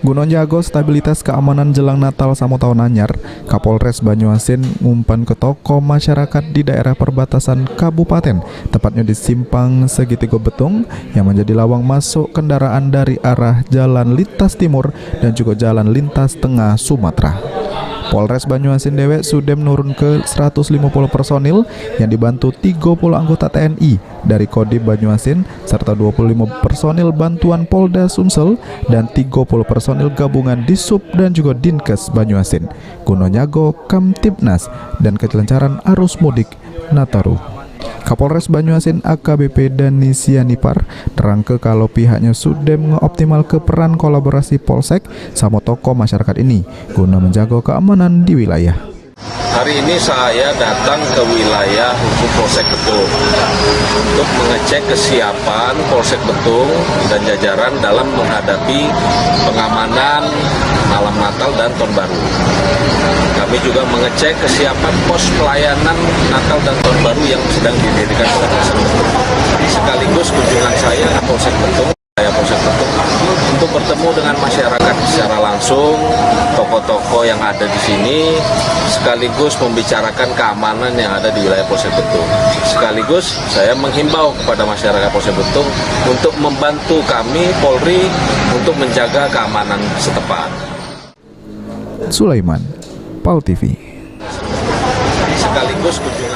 Guna njago stabilitas keamanan jelang Natal sama tahun anyar, Kapolres Banyuasin ngumpan ke toko masyarakat di daerah perbatasan kabupaten, tepatnya di Simpang Segitiga Betung yang menjadi lawang masuk kendaraan dari arah Jalan Lintas Timur dan juga Jalan Lintas Tengah Sumatera. Polres Banyuasin dewek sudah menurun ke 150 personil yang dibantu 30 anggota TNI dari Kodim Banyuasin serta 25 personil bantuan Polda Sumsel dan 30 personil gabungan Disub dan juga Dinkes Banyuasin guna nyago Kamtibnas dan kelancaran arus mudik Nataru. Kapolres Banyuasin AKBP Dani Sianipar terangke kalau pihaknya sudah mengoptimal ke peran kolaborasi Polsek sama tokoh masyarakat ini guna menjaga keamanan di wilayah. Hari ini saya datang ke wilayah hukum Polsek Betung untuk mengecek kesiapan Polsek Betung dan jajaran dalam menghadapi pengamanan malam Natal dan Tahun Baru. Kami juga mengecek kesiapan pos pelayanan Natal dan Tahun Baru yang sedang didirikan oleh Polsek Betung. Sekaligus kunjungan saya ke Polsek Betung, untuk bertemu dengan masyarakat secara langsung, tokoh-tokoh yang ada di sini, sekaligus membicarakan keamanan yang ada di wilayah Polsek Betung. Sekaligus saya menghimbau kepada masyarakat Polsek Betung untuk membantu kami Polri untuk menjaga keamanan setempat. Sulaiman, PAL TV. Sekaligus kunjungan